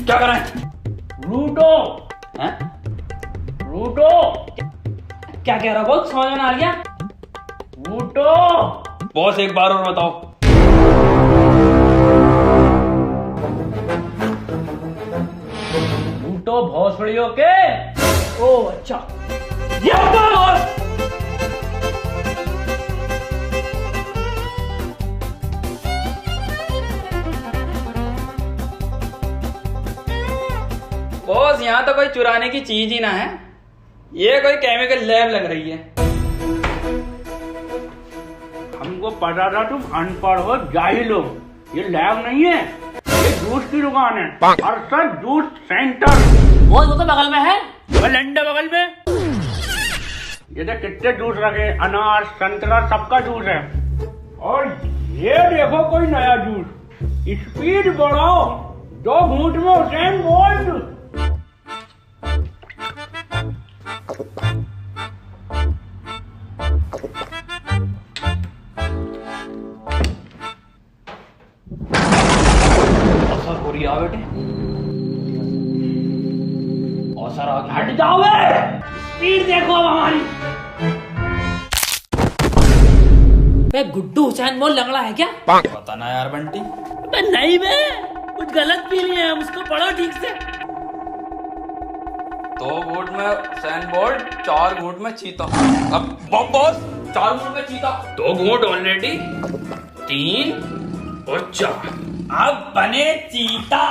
क्या कर रहे हैं? रूटो हैं? रूटो क्या कह रहा बॉस? समझ में ना आ गया। रूटो बॉस एक बार और बताओ। रूटो भोसड़ियों के। ओ अच्छा, ये होता है बॉस। बॉस यहाँ तो कोई चुराने की चीज ही ना है, ये कोई केमिकल लैब लग रही है। हमको पता था तुम अनपढ़ हो, जाहिल हो। ये लैब नहीं है, ये जूस की दुकान है। और सर जूस सेंटर वो तो बगल में है। लंडे बगल में। ये तो कितने जूस रखे, अनार संतरा सबका जूस है। और ये देखो कोई नया जूस, स्पीड बढ़ाओ, 2 घूंट में हुसैन बोल्ट। असर हो रही है बेटे, असर आ गया। हट जाओ बे, स्पीड देखो अब हमारी। बे गुड्डू हुसैन वो लंगड़ा है क्या? पता ना यार बंटी। बे नहीं बे, कुछ गलत पी लिए हैं, उसको पढ़ो ठीक से। 2 घूंट में सैन बोल्ट, 4 घूंट में चीता। अब बॉस 4 घूंट में चीता, 2 घूंट ऑलरेडी, 3 और 4। अब बने चीता।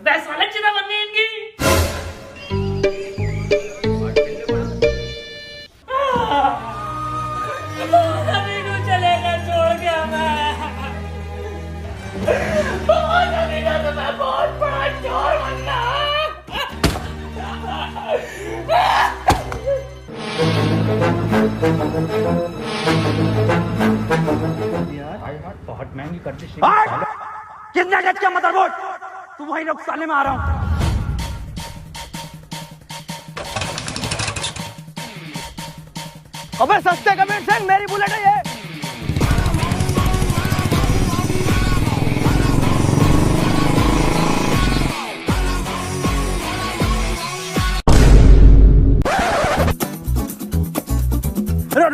बे साले चीता बननी है इनकी। अभी को चलेगा छोड़ के हमें। अभी का तो मैं बहुत बड़ा चोर बनना। बहुत महंगी कर दी। कितने गज का मदरबोर्ड? तू वही लोग साले में आ रहा हूँ। अबे सस्ते कमेंट से मेरी बुलेट है ये।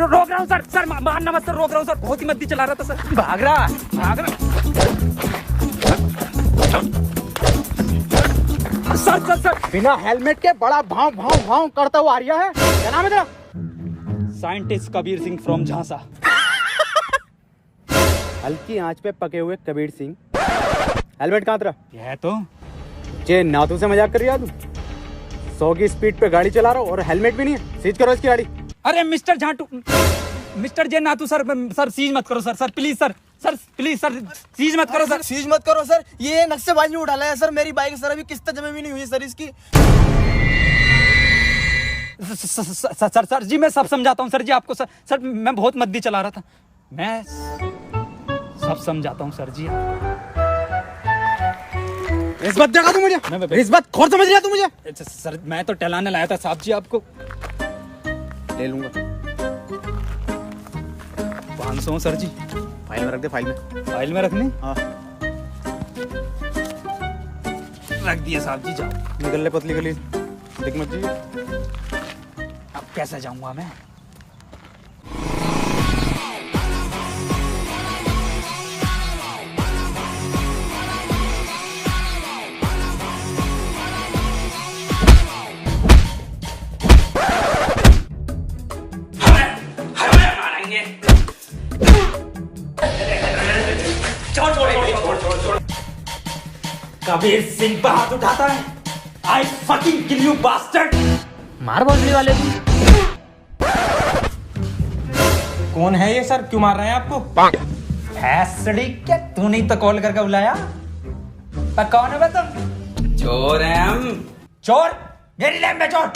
रोक रहा हूँ सर, सर मारना मत सर, रोक रहा हूँ सर, बहुत ही मद्दी चला रहा था सर। भाग रहा। सर सर सर, बिना हेलमेट के बड़ा भाव भाव भाव करता हुआ आ रहा है। क्या नाम है तेरा? साइंटिस्ट कबीर सिंह फ्रॉम झांसा। हल्की आंच पे पके हुए कबीर सिंह। हेलमेट कहाँ तेरा? यह तो जे नातू से मजाक कर रही है तू? 100 की स्पीड पे गाड़ी चला रहा हो और हेलमेट भी नहीं है। सीज करो इसकी गाड़ी। अरे मिस्टर झांटू, मिस्टर जे नातू सर, सर सीज मत करो sir, sir please sir, sir please sir seize मत करो सर। सीज मत करो सर, ये नक्शेबाजी में उठाला है सर। मेरी बाइक सर अभी किस्त जमा भी नहीं हुई सर इसकी। सर सर जी मैं सब समझाता हूँ सर जी आपको। सर सर मैं बहुत मद्दी चला रहा था, मैं सब समझाता हूँ सर जी। रिश्वत देगा तू मुझे? रिश्वत खोर समझ रहा तू मुझे? सर मैं तो टहलाने लाया था साहब जी आपको। ले लूंगा। 500 सर जी। फाइल में रख दे, फाइल में। फाइल में रखनी? हाँ रख दिए साहब जी, जाओ। निकल ले पतली गली, दिख मत जी। अब कैसे जाऊंगा मैं? कबीर सिंह पे हाथ उठाता है, I fucking kill you bastard. मार भोसड़ी वाले को। कौन है ये सर, क्यों मार रहे हैं आपको? भैंसड़ी क्या, तू नहीं तो कॉल करके बुलाया? पर कौन है बे तुम? चोर है हम। चोर? मेरी लैब में चोर?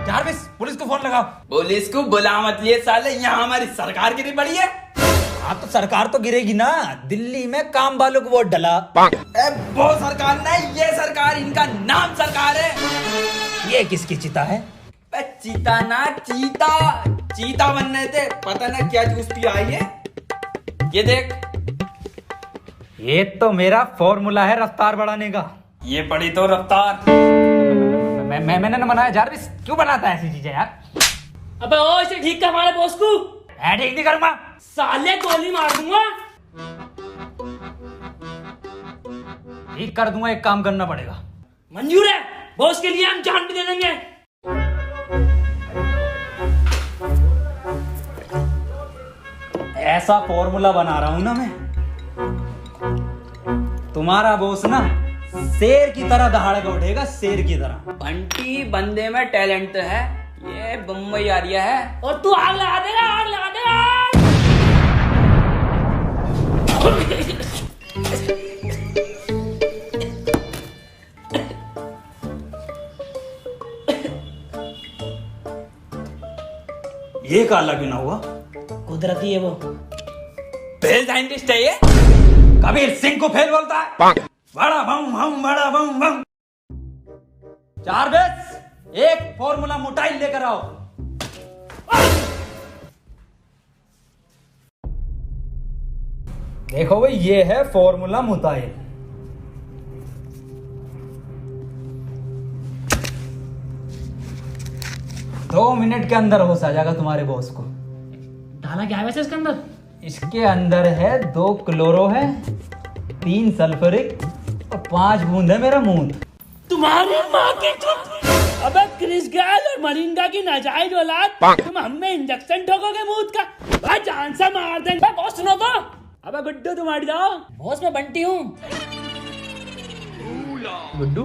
जारविस पुलिस को फोन लगाओ। पुलिस को बुला मत लिए साले, यहाँ हमारी सरकार गिरी पड़ी है। हाँ तो सरकार तो गिरेगी ना, दिल्ली में काम वालों को वोट डला। वो सरकार नहीं, ये सरकार, इनका नाम सरकार है। ये किसकी चिता है? चीता ना चीता, चीता बनने थे, पता ना क्या जूस पी आई है। ये देख, ये तो मेरा फॉर्मूला है रफ्तार बढ़ाने का। ये पड़ी तो रफ्तार। मैंने ना बनाया जारविस, क्यों बनाता है ऐसी चीजें यार? अबे ओ इसे ठीक कर हमारे बॉस को। मैं ठीक नहीं करूंगा। साले गोली मार दूंगा। ठीक कर दूंगा, एक काम करना पड़ेगा। मंजूर है, बॉस के लिए हम जान भी दे देंगे। ऐसा फॉर्मूला बना रहा हूं ना मैं, तुम्हारा बॉस ना शेर की तरह दहाड़ेगा उठेगा, शेर की तरह। बंटी बंदे में टैलेंट तो है, ये बम्बई आरिया है। और तू आग लगा देगा, आग लगा देगा। ये काला क्यों ना हुआ? कुदरती है वो। फेल साइंटिस्ट है ये। कबीर सिंह को फेल बोलता है। बड़ा बम बम बड़ा बम बम। जारविस, एक फॉर्मूला मोटाइल लेकर आओ। देखो भाई, ये है फॉर्मूला मोटाइल। दो मिनट के अंदर होश आ जाएगा तुम्हारे बॉस को। डाला क्या है वैसे इसके अंदर? इसके अंदर है 2 क्लोरो है, 3 सल्फ्यूरिक और 5 बूंद है मेरा मूंद। तुम्हारी माँ की चुप। अबे क्रिस गैल और मरिंगा की नाजायज औलाद, तुम हमें इंजेक्शन ठोकोगे मूत का? भाई जान से मार देंगे। बॉस सुनो तो। अबे गुड्डू तुम हट जाओ। बॉस मैं बंटी हूँ। गुड्डू,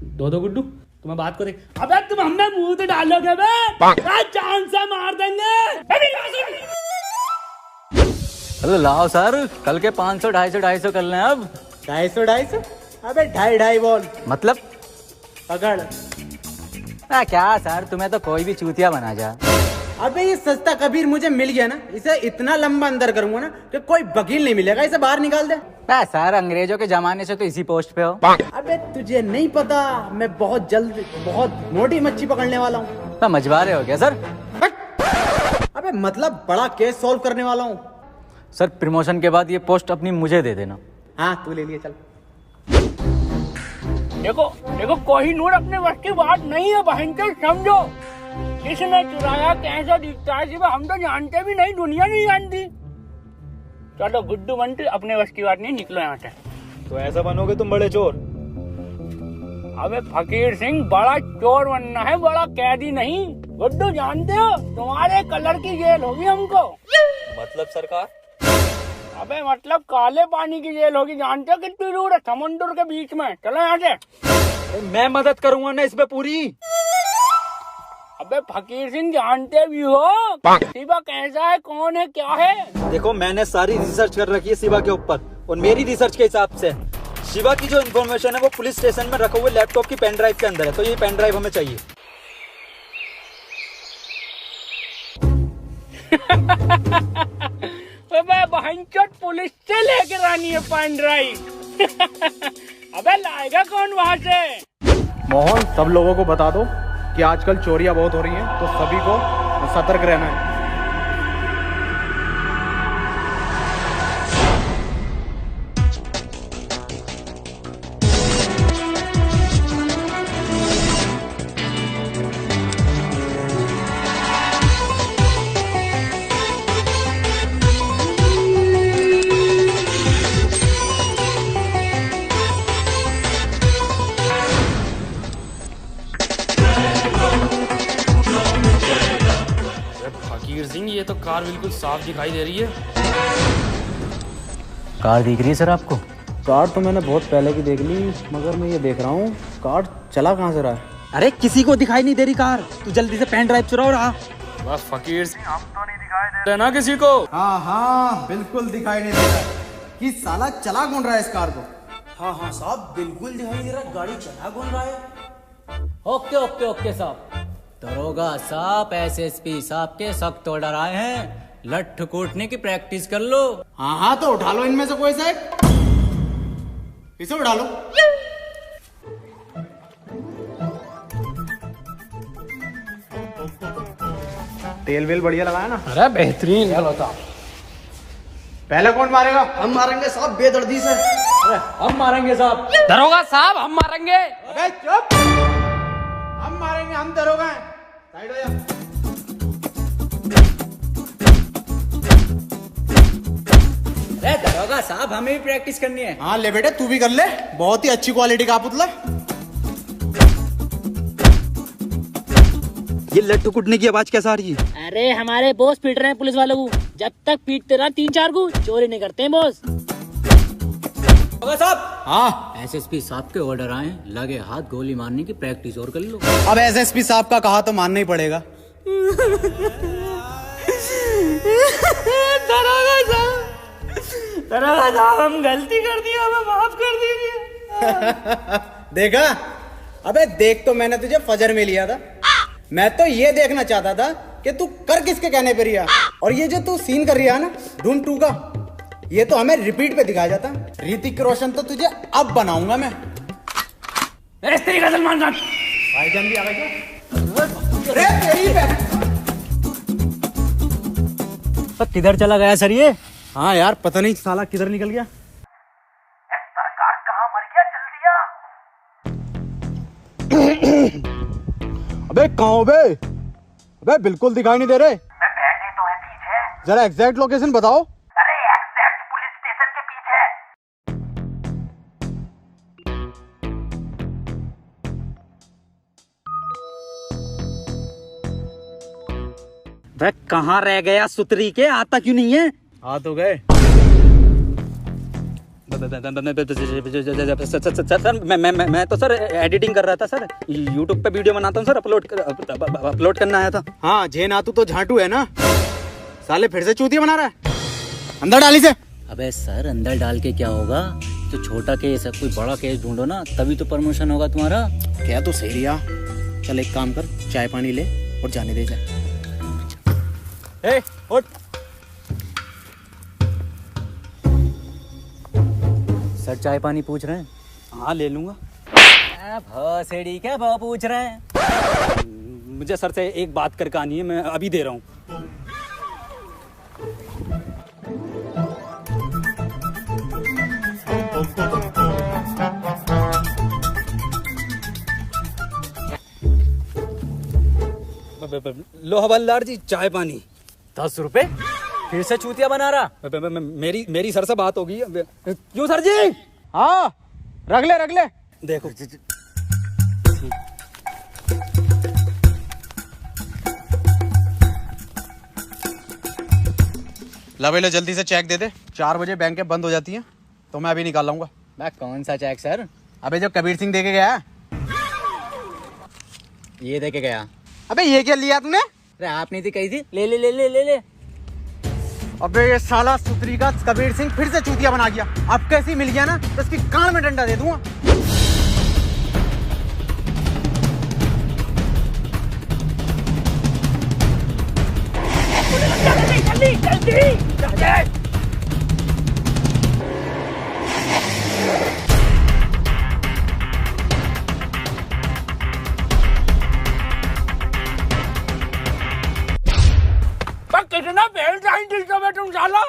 दो गुड्डू, तुम्हें बात को देख। अबे तुम हमें मुंह से डालोगे बे? भाई जान से मार देंगे। हेलो लाओ सर, कल के 500 250 कर लें अब। 250 अबे 2.5 बॉल मतलब पकड़। क्या सर, तुम्हें तो कोई भी चूतिया बना जा। अबे ये सस्ता कबीर मुझे मिल गया ना, इसे इतना लंबा अंदर करूंगा ना कि कोई वकील नहीं मिलेगा, इसे बाहर निकाल दे। सर अंग्रेजों के जमाने से तो इसी पोस्ट पे हो। अबे तुझे नहीं पता, मैं बहुत जल्द बहुत मोटी मच्छी पकड़ने वाला हूँ। तो मछुआरे हो क्या सर? अबे मतलब बड़ा केस सॉल्व करने वाला हूँ। सर प्रमोशन के बाद ये पोस्ट अपनी मुझे दे देना। हाँ तू ले लिए, चल। देखो देखो, कोहिनूर अपने बस की बात नहीं है बहन के, समझो। किसने चुराया, कैसा दिखता है, सिर्फ हम तो जानते भी नहीं, दुनिया नहीं जानती। चलो गुड्डू बंटी, अपने बस की बात नहीं, निकलो यहाँ से। तो ऐसा बनोगे तुम बड़े चोर। अबे फकीर सिंह, बड़ा चोर बनना है, बड़ा कैदी नहीं। गुड्डू जानते हो, तुम्हारे कलर की जेल होगी हमको। मतलब सरकार? अबे मतलब काले पानी की जेल होगी, जानते हो कितनी दूर है? समुद्र के बीच में। चलो यहाँ से। मैं मदद करूंगा ना इसमें पूरी। अबे फकीर सिंह, जानते भी हो शिवा कैसा है, कौन है, क्या है? देखो मैंने सारी रिसर्च कर रखी है शिवा के ऊपर, और मेरी रिसर्च के हिसाब से शिवा की जो इन्फॉर्मेशन है वो पुलिस स्टेशन में रखे हुए लैपटॉप की पेन ड्राइव के अंदर है, तो ये पेन ड्राइव हमें चाहिए। बहनचोद पुलिस से लेकर आनी है पेन ड्राइव। अबे लाएगा कौन वहाँ से? मोहन, सब लोगों को बता दो कि आजकल चोरियां बहुत हो रही हैं, तो सभी को सतर्क रहना है। फकीर सिंह, ये तो कार बिल्कुल साफ दिखाई दे रही है। कार दिख रही है सर आपको? कार तो मैंने बहुत पहले की देख ली, मगर मैं ये देख रहा हूँ कार चला कहाँ से रहा है। अरे किसी को दिखाई नहीं दे रही कार, तू जल्दी से पेन ड्राइव चुराओ रहा। बस फकीर सिंह, हम तो नहीं दिखाई दे रहे ना किसी को। हाँ हाँ बिल्कुल दिखाई नहीं दे रहा कि साला चला कौन रहा है इस कार को। हाँ हाँ साहब, बिल्कुल दिखाई दे रहा, गाड़ी चला कौन रहा है। ओके ओके ओके साहब। दरोगा साहब, SSP साहब के सख्त ऑर्डर आए हैं, लठ कूटने की प्रैक्टिस कर लो। हाँ हाँ तो उठा लो इनमें से कोई से एक, इसे उठा लो। तेल वेल बढ़िया लगाया ना? अरे बेहतरीन। चलो तो पहले कौन मारेगा? हम मारेंगे साहब, बेदर्दी से। हम मारेंगे साहब। दरोगा साहब हम मारेंगे। अबे चुप, हम मारेंगे, हम दरोगा हैं। साइड हो जा। अरे दरोगा साहब हमें भी प्रैक्टिस करनी है। हाँ ले बेटे, तू भी कर ले, बहुत ही अच्छी क्वालिटी का पुतला। ये लट्टू कुटने की आवाज कैसा आ रही है? अरे हमारे बॉस पीट रहे हैं पुलिस वालों को। जब तक पीटते रहा 3-4 को, चोरी नहीं करते हैं बॉस। दरोगा साहब। हाँ, एसएसपी साहब के ऑर्डर आए, लगे हाथ गोली मारने की प्रैक्टिस और कर लो। अब एसएसपी साहब का कहा तो मानना ही पड़ेगा। दरोगा साहब हम गलती कर दी, हमें माफ कर दीजिए। देखा? अबे देख, तो मैंने तुझे फजर में लिया था। मैं तो ये देखना चाहता था कि तू कर किसके कहने पे रिया, और ये जो तू सीन कर रहा है ना धूम 2 का, ये तो हमें रिपीट पे दिखाया जाता। ऋतिक रोशन तो तुझे अब बनाऊंगा मैं। इस तरीके से सलमान खान भाईजान भी आ गए क्या? अरे तेरी बहन। किधर चला गया सर ये? हाँ यार, पता नहीं साला किधर निकल गया। अबे कहाँ हो बे? अबे बिल्कुल दिखाई नहीं दे रहे। तो है पीछे। जरा एग्जैक्ट लोकेशन बताओ। अरे एग्जैक्ट पुलिस स्टेशन के पीछे। वह कहाँ रह गया सुतरी के, आता क्यों नहीं है? आ तो गए। सर मैं तो सर एडिटिंग कर रहा था सर, यूट्यूब पे वीडियो बनाता हूँ सर, अपलोड करना आया था। हाँ जे नातू तो झाटू है ना, साले फिर से चूतिया बना रहा है। अंदर डाली से। अबे सर अंदर डाल के क्या होगा? तो छोटा केस है, कोई बड़ा केस ढूंढो ना, तभी तो प्रमोशन होगा तुम्हारा। क्या तो सही रिया। चल एक काम कर, चाय पानी ले और जाने दे जा। ए उठ। सर चाय पानी पूछ रहे हैं? हाँ ले लूंगा। भौसेड़ी क्या भाव पूछ रहे हैं? मुझे सर से एक बात करके आनी है, मैं अभी दे रहा हूँ। लो हवलदार जी, चाय पानी। 10 रुपए? फिर से चूतिया बना रहा? मेरी सर से बात होगी। क्यों सर जी? हाँ रख ले। देखो ला भैया जल्दी से चेक दे दे। 4 बजे बैंकें बंद हो जाती हैं, तो मैं अभी निकाल लाऊंगा। मैं कौन सा चेक सर? अबे जो कबीर सिंह दे के गया। ये दे के गया। अबे ये क्या लिया तूने? अरे आप नहीं थी कही थी, ले ले ले ले ले ले। अबे ये साला सुतरी का कबीर सिंह फिर से चूतिया बना गया। अब कैसी मिल गया ना तो इसकी कान में डंडा दे दूंगा। जल्दी कितना बहन साइंटिस्ट हो तुम साला,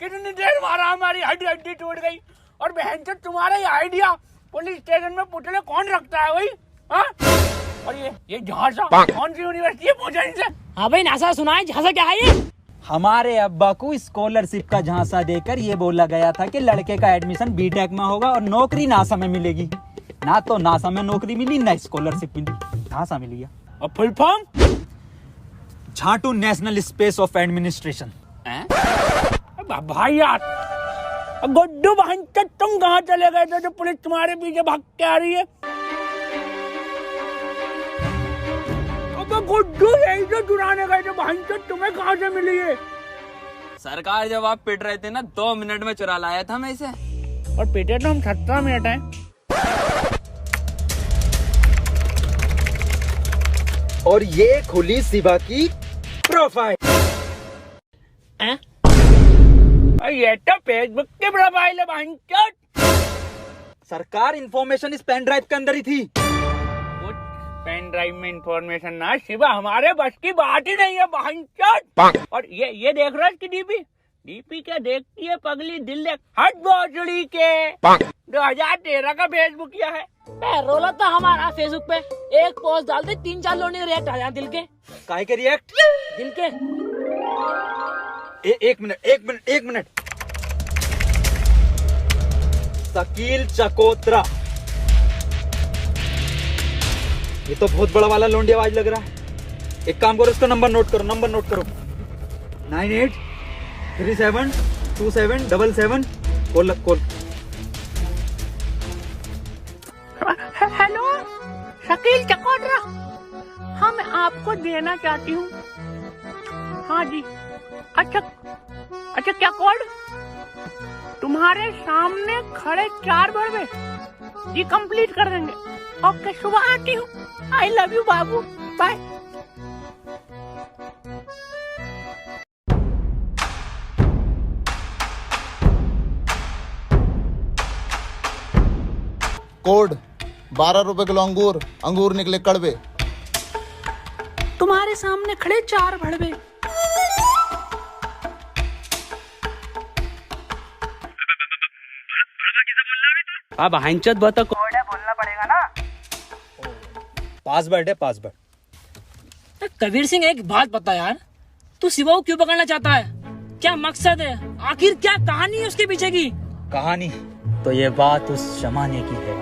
कितनी देर मारा, हमारी हड्डी हड्डी टूट गई। और बहन से तुम्हारा ही आइडिया पुलिस स्टेशन में पुतले कौन रखता है भाई? और ये झांसा कौन सी यूनिवर्सिटी है, पूछा इनसे। हाँ भाई नासा सुना है, झांसा क्या है ये? हमारे अब्बा को स्कॉलरशिप का झांसा देकर ये बोला गया था कि लड़के का एडमिशन बीटेक में होगा और नौकरी नासा में मिलेगी। ना तो नासा में नौकरी मिली, ना स्कॉलरशिप मिली, झांसा मिल गया। और फुल फॉर्म? झाटू नेशनल स्पेस ऑफ एडमिनिस्ट्रेशन। भाई यार, गुड्डू बहन तुम कहाँ चले गए थे जो पुलिस तुम्हारे पीछे भाग के आ रही है? अब गुड्डू यही तो चुराने गए थे, बहन तुम्हें कहाँ से मिली है? सरकार जब आप पिट रहे थे ना, 2 मिनट में चुरा लाया था मैं इसे। और पिटे तो हम 17 मिनट हैं। और ये खुली शिवा की प्रोफाइल। ये तो फेसबुक की प्रोफाइल है बहनचोद। सरकार इंफॉर्मेशन इस पेन ड्राइव के अंदर ही थी। पेन ड्राइव में इंफॉर्मेशन ना शिवा, हमारे बस की बात ही नहीं है बहनचोद। और ये देख रहा है इसकी डीपी, डीपी के देखती है पगली दिल ले हट भोसड़ी के 2013 का फेसबुक किया है। रोला था हमारा फेसबुक पे, एक पोस्ट डाल दे 3-4 लोग रिएक्ट आ जाए दिल के। काहे के रिएक्ट? दिल के एक मिनट। शकील चकोत्रा, ये तो बहुत बड़ा वाला लोंडी आवाज लग रहा है। एक काम करो, इसका नंबर नोट करो 98372777 कॉल। हेलो शकील चकोत्रा, हाँ मैं आपको देना चाहती हूँ। हाँ जी, अच्छा क्या कोड? तुम्हारे सामने खड़े 4 बड़े ये कंप्लीट कर देंगे। ओके, सुबह आती हूँ। आई लव यू बाबू, बाय। कोड 12 रुपए किलो अंगूर निकले कड़वे। तुम्हारे सामने खड़े 4 भड़वे। अब हंचत बता कोड है, बोलना पड़ेगा ना। पासवर्ड है, पासवर्ड। कबीर सिंह, एक बात बता यार, तू शिवा को क्यों पकड़ना चाहता है? क्या मकसद है? आखिर क्या कहानी है उसके पीछे की? कहानी तो ये बात उस जमाने की है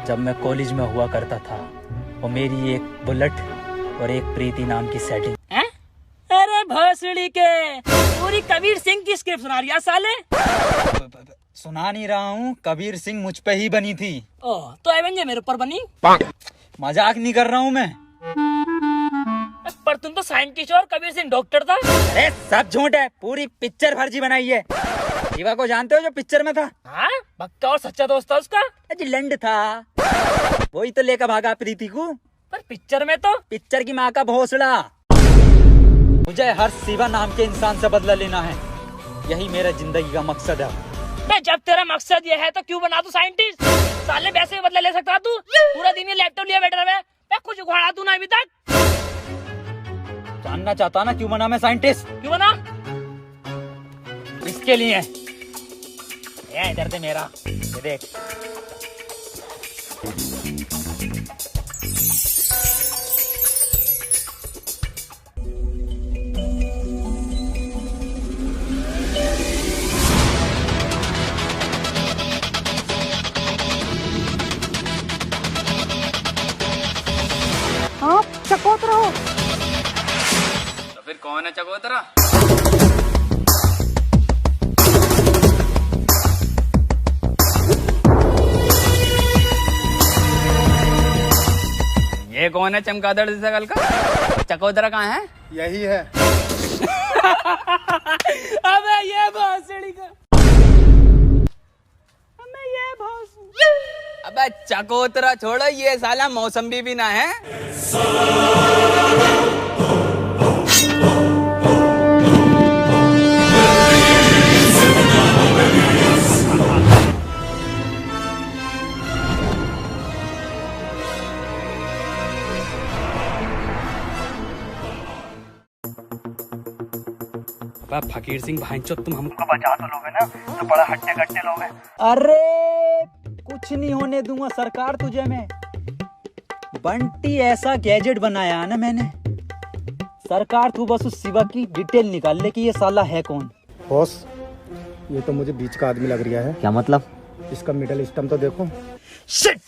जब मैं कॉलेज में हुआ करता था। वो मेरी एक बुलेट और एक प्रीति नाम की सेटिंग। अरे भोसड़ी के, पूरी कबीर सिंह की स्क्रिप्ट सुना रही है साले। सुना नहीं रहा हूँ, कबीर सिंह मुझ पे ही बनी थी। ओह, तो एवेंजर मेरे ऊपर बनी? मजाक नहीं कर रहा हूँ मैं। पर तुम तो साइंटिस्ट और कबीर सिंह डॉक्टर था। अरे सब झूठ है, पूरी पिक्चर फर्जी बनाई है। शिवा को जानते हो जो पिक्चर में था? हाँ, पक्का और सच्चा दोस्त था उसका। लंड था, वही तो लेकर भागा प्रीति को। पर पिक्चर में तो पिक्चर की माँ का भोसड़ा। मुझे हर शिवा नाम के इंसान से बदला लेना है, यही मेरा जिंदगी का मकसद है। जब तेरा मकसद ये है तो क्यों बना तू साइंटिस्ट? साले वैसे ही बदला ले सकता तू। पूरा दिन ये लैपटॉप लिए बैठा रहे, कुछ उखाड़ा तू ना अभी तक। जानना चाहता ना क्यों बना मैं साइंटिस्ट? क्यों बना? इसके लिए। ये इधर से मेरा, ये देख। आप चकोतरा हो? तो फिर कौन है चकोतरा? ये कौन है चमगादड़ जैसा कल का? चकोतरा कहाँ है? यही है। अबे ये भोसड़ी का, अबे चकोतरा छोड़ो, ये साला मौसम्बी भी ना है। फकीर सिंह भाईचोद, तुम हमको बचा तो लोगे ना? तो बड़ा हट्टे कट्टे लोग हैं। अरे कुछ नहीं होने दूंगा सरकार तुझे मैं। बंटी ऐसा गैजेट बनाया है ना मैंने, सरकार तू बस उस शिवा की डिटेल निकाल ले कि ये साला है कौन। बॉस, ये तो मुझे बीच का आदमी लग रहा है। क्या मतलब? इसका मिडल स्टम तो देखो। शिट!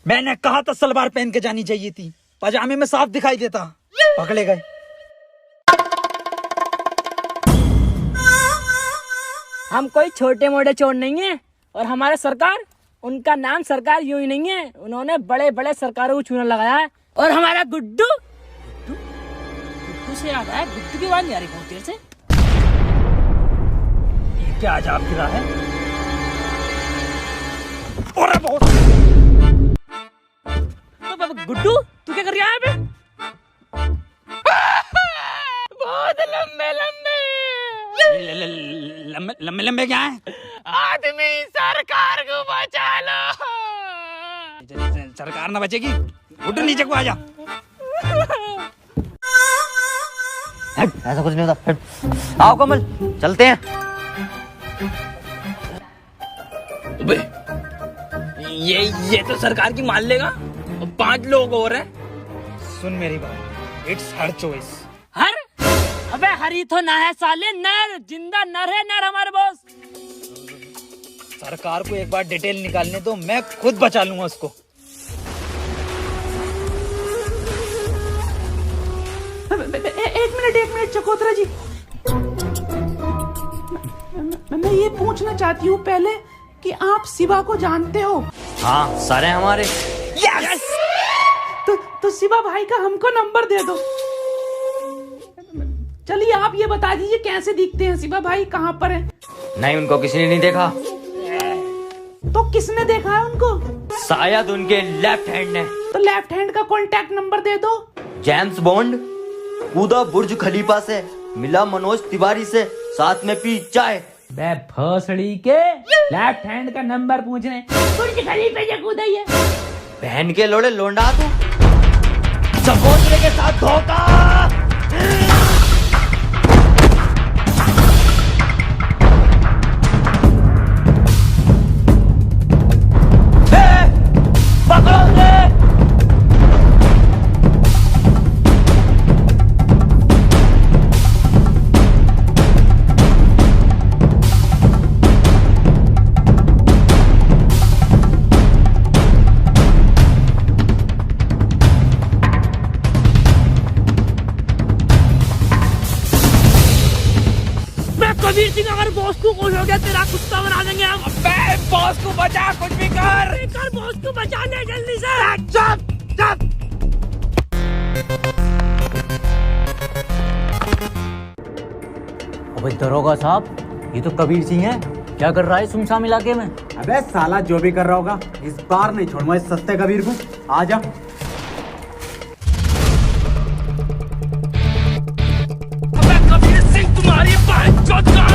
मैंने कहा था सलवार पहन के जानी चाहिए थी, पजामे में साफ दिखाई देता। पकड़े गए। हम कोई छोटे मोटे चोर नहीं है, और हमारे सरकार, उनका नाम सरकार यूं ही नहीं है, उन्होंने बड़े बड़े सरकारों को चूना लगाया है। और हमारा गुड्डू से याद आया, गुड्डू की बात नहीं आ रही बहुत देर से। ये क्या अजाब गिरा है? अरे बहुत गुड्डू, तू क्या कर रहा है? बहुत लंबे लंबे लंबे लंबे क्या है? आदमी, सरकार को बचा लो। सरकार ना बचेगी। उठ नीचे को आजा। हट, ऐसा कुछ नहीं होता। हट। आओ कमल, चलते हैं। ये तो सरकार की मान लेगा। 5 लोग और हैं। सुन मेरी बात, इट्स हर चॉइस। हर? अबे हरी तो ना है साले, नर जिंदा नर है, नर हमारे बॉस। सरकार को एक बार डिटेल निकालने दो, मैं खुद बचा लूंगा उसको। एक मिनट चकोत्रा जी, मैं ये पूछना चाहती हूँ पहले कि आप शिवा को जानते हो? हाँ, सारे हमारे। यस! तो शिवा भाई का हमको नंबर दे दो। चलिए आप ये बता दीजिए कैसे दिखते हैं शिवा भाई, कहाँ पर हैं? नहीं, उनको किसी ने नहीं देखा। तो किसने देखा है उनको? शायद उनके लेफ्ट हैंड ने। तो लेफ्ट हैंड का कॉन्टैक्ट नंबर दे दो। जेम्स बॉन्ड कूदा बुर्ज खलीफा से, मिला मनोज तिवारी से, साथ में पी चाय। बे भोसड़ी के लेफ्ट हैंड का नंबर पूछने बुर्ज खलीफा से कूदा ही है। बहन के लोड़े लोंडा तू, चकोतरे के साथ धोखा। पकड़ो उसे। कबीर सिंह अगर बॉस को कुछ हो गया तेरा कुत्ता बना देंगे हम। अबे बॉस को बचा, कुछ भी कर। बॉस को बचा ले जल्दी से। चुप। अबे दरोगा साहब, ये तो कबीर सिंह है। क्या कर रहा है सुनसान इलाके में? अबे साला जो भी कर रहा होगा, इस बार नहीं छोड़ूंगा इस सस्ते कबीर को। आ जा। अबे कबीर सिंह तुम्हारी बहन चोद का